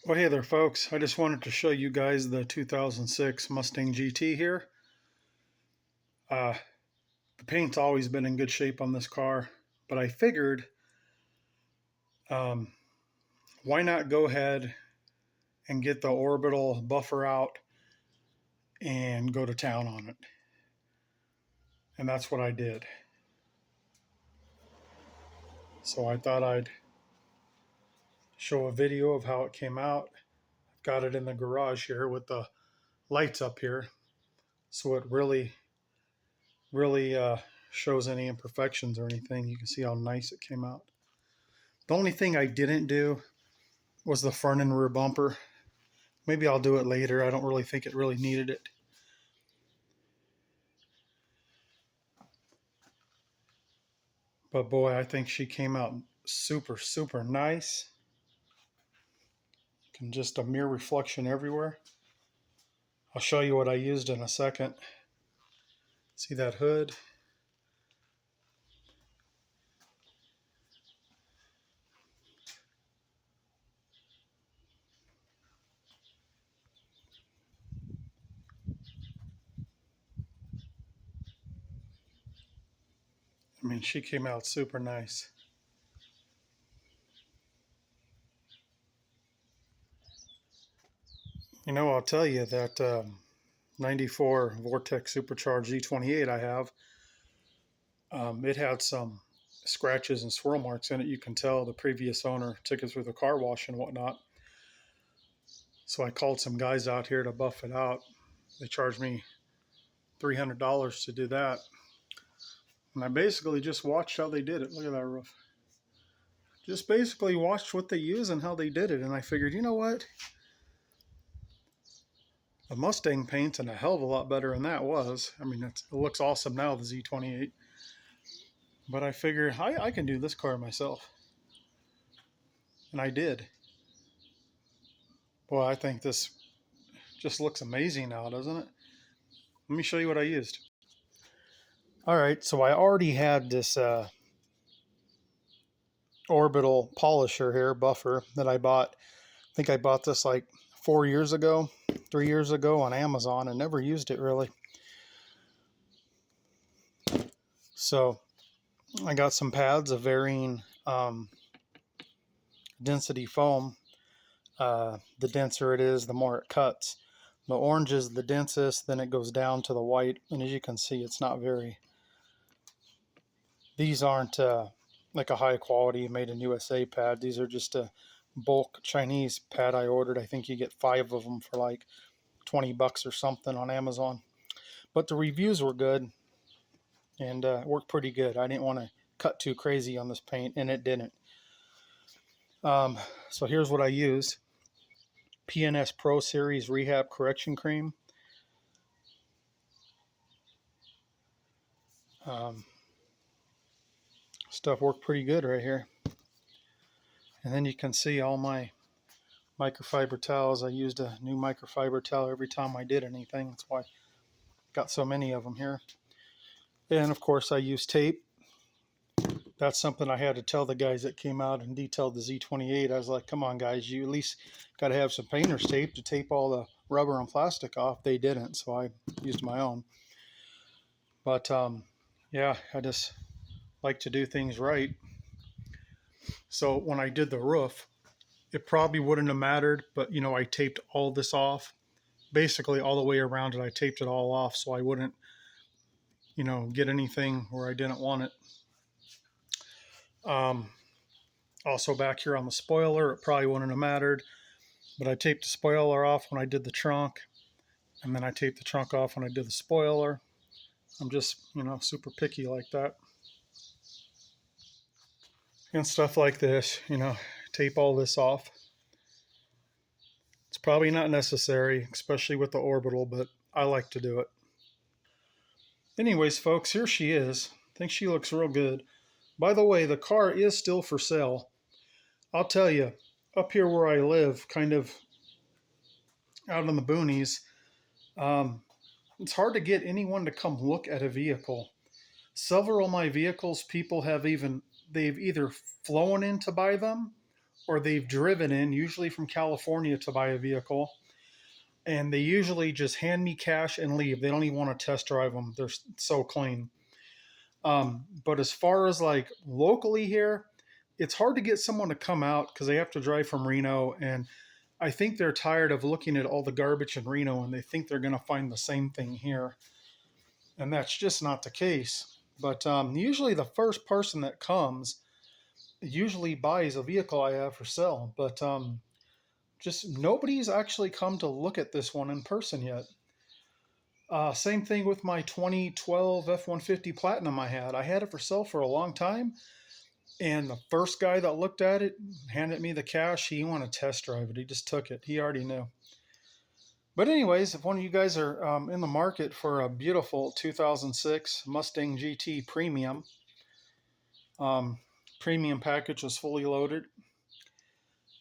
Well, hey there, folks. I just wanted to show you guys the 2006 Mustang GT here. Uh, the paint's always been in good shape on this car, but I figured um, why not go ahead and get the orbital buffer out and go to town on it. And that's what I did. So I thought I'd show a video of how it came out. I've got it in the garage here with the lights up here. So it really shows any imperfections or anything. You can see how nice it came out. The only thing I didn't do was the front and rear bumper. Maybe I'll do it later. I don't really think it really needed it. But boy, I think she came out super, super nice. And just a mirror reflection everywhere. I'll show you what I used in a second. See that hood? I mean, she came out super nice. You know, I'll tell you that 94 Vortex Supercharged Z28 I have, it had some scratches and swirl marks in it. You can tell the previous owner took it through the car wash and whatnot. So I called some guys out here to buff it out. They charged me $300 to do that. And I basically just watched how they did it. Look at that roof. Just basically watched what they use and how they did it. And I figured, you know what? The Mustang paint's a hell of a lot better than that was. I mean, it looks awesome now, the Z28. But I figured I can do this car myself. And I did. Boy, I think this just looks amazing now, doesn't it? Let me show you what I used. All right, so I already had this orbital polisher here, buffer, that I bought. I think I bought this like 4 years ago, 3 years ago on Amazon, and never used it really. So I got some pads of varying density foam. The denser it is, the more it cuts. The orange is the densest, then it goes down to the white, and as you can see, it's not very... These aren't like a high quality made in USA pad. These are just a bulk Chinese pad I ordered. I think you get 5 of them for like $20 or something on Amazon. But the reviews were good and worked pretty good. I didn't want to cut too crazy on this paint, and it didn't. So here's what I used. PNS Pro Series Rehab Correction Cream. Stuff worked pretty good right here. And then you can see all my microfiber towels. I used a new microfiber towel every time I did anything. That's why I got so many of them here. And of course I used tape. That's something I had to tell the guys that came out and detailed the Z28. I was like, come on guys, you at least got to have some painter's tape to tape all the rubber and plastic off. They didn't, so I used my own. But yeah, I just like to do things right. So when I did the roof, it probably wouldn't have mattered, but you know, I taped all this off. Basically all the way around it, I taped it all off so I wouldn't, you know, get anything where I didn't want it. Also back here on the spoiler, it probably wouldn't have mattered, but I taped the spoiler off when I did the trunk, and then I taped the trunk off when I did the spoiler. I'm just, you know, super picky like that. And stuff like this, you know, tape all this off. It's probably not necessary, especially with the orbital, but I like to do it. Anyways, folks, here she is. I think she looks real good. By the way, the car is still for sale. I'll tell you, up here where I live, kind of out in the boonies, it's hard to get anyone to come look at a vehicle. Several of my vehicles, people have they've either flown in to buy them, or they've driven in, usually from California, to buy a vehicle. And they usually just hand me cash and leave. They don't even want to test drive them. They're so clean. But as far as like locally here, it's hard to get someone to come out because they have to drive from Reno. And I think they're tired of looking at all the garbage in Reno and they think they're going to find the same thing here. And that's just not the case. But usually the first person that comes usually buys a vehicle I have for sale. But just nobody's actually come to look at this one in person yet. Same thing with my 2012 F-150 Platinum I had. I had it for sale for a long time, and the first guy that looked at it, handed me the cash, he wanted to test drive it. He just took it. He already knew. But anyways, if one of you guys are in the market for a beautiful 2006 Mustang GT Premium, premium package is fully loaded.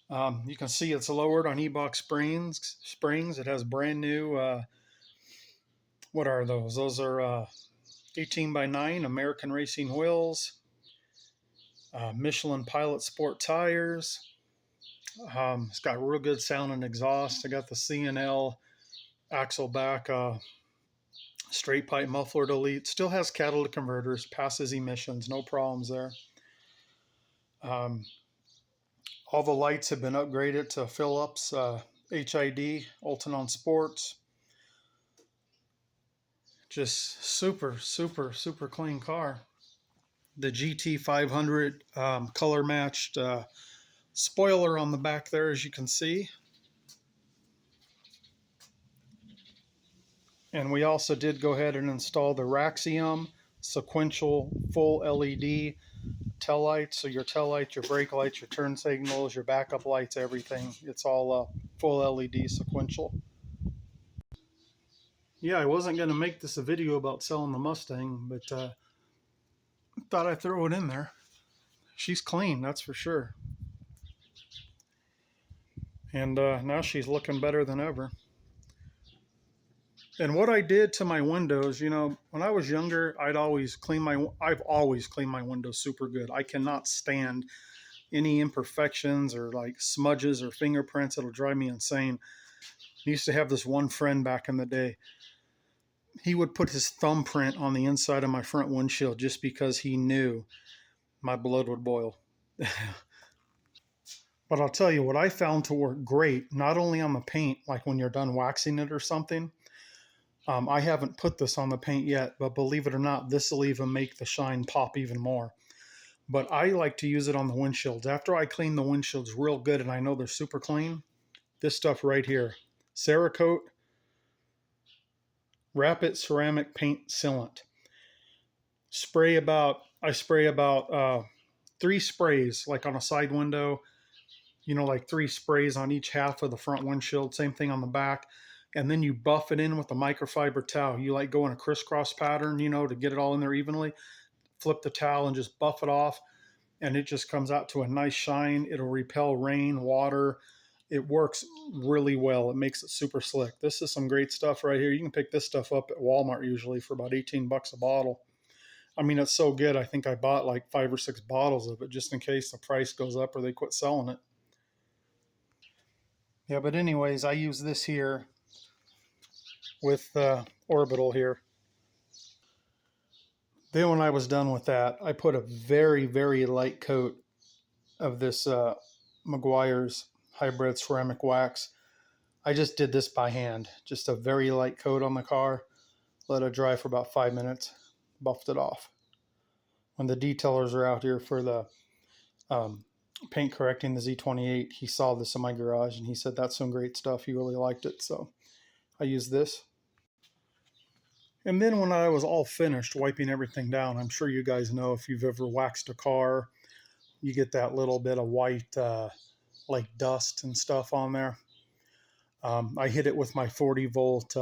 You can see it's lowered on e-box springs. It has brand new, what are those? Those are 18 by 9 American Racing wheels, Michelin Pilot Sport tires. It's got real good sound and exhaust. I got the C&L axle back straight pipe muffler delete. Still has catalytic converters, passes emissions, no problems there. All the lights have been upgraded to Philips HID, Ultinon Sports. Just super, super, super clean car. The GT 500 color matched spoiler on the back there, as you can see. And we also did go ahead and install the Raxium sequential full LED tail lights. So your tail lights, your brake lights, your turn signals, your backup lights, everything. It's all full LED sequential. Yeah, I wasn't going to make this a video about selling the Mustang, but thought I'd throw it in there. She's clean, that's for sure. And now she's looking better than ever. And what I did to my windows, you know, when I was younger, I've always cleaned my windows super good. I cannot stand any imperfections or like smudges or fingerprints. It'll drive me insane. I used to have this one friend back in the day. He would put his thumbprint on the inside of my front windshield just because he knew my blood would boil. But I'll tell you what I found to work great, not only on the paint, like when you're done waxing it or something. I haven't put this on the paint yet, but believe it or not, this will even make the shine pop even more. But I like to use it on the windshields. After I clean the windshields real good and I know they're super clean, this stuff right here, Cerakote Rapid Ceramic Paint Sealant. I spray about 3 sprays, like on a side window, you know, like 3 sprays on each half of the front windshield, same thing on the back. And then you buff it in with a microfiber towel. You like go in a crisscross pattern, you know, to get it all in there evenly. Flip the towel and just buff it off, and it just comes out to a nice shine. It'll repel rain, water. It works really well. It makes it super slick. This is some great stuff right here. You can pick this stuff up at Walmart usually for about 18 bucks a bottle. I mean, it's so good. I think I bought like 5 or 6 bottles of it just in case the price goes up or they quit selling it. Yeah, but anyways, I use this here with Orbital here. Then when I was done with that, I put a very, very light coat of this Meguiar's hybrid ceramic wax. I just did this by hand, just a very light coat on the car, let it dry for about 5 minutes, buffed it off. When the detailers are out here for the paint correcting the Z28, he saw this in my garage and he said, that's some great stuff. He really liked it. So I used this. And then when I was all finished wiping everything down, I'm sure you guys know if you've ever waxed a car, you get that little bit of white like dust and stuff on there. I hit it with my 40 volt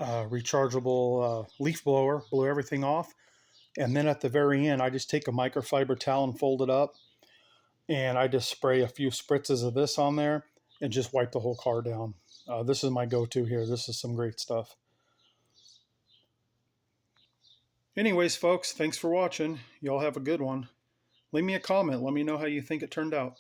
rechargeable leaf blower, blew everything off. And then at the very end, I just take a microfiber towel and fold it up. And I just spray a few spritzes of this on there and just wipe the whole car down. This is my go-to here. This is some great stuff. Anyways, folks, thanks for watching. Y'all have a good one. leave me a comment. Let me know how you think it turned out.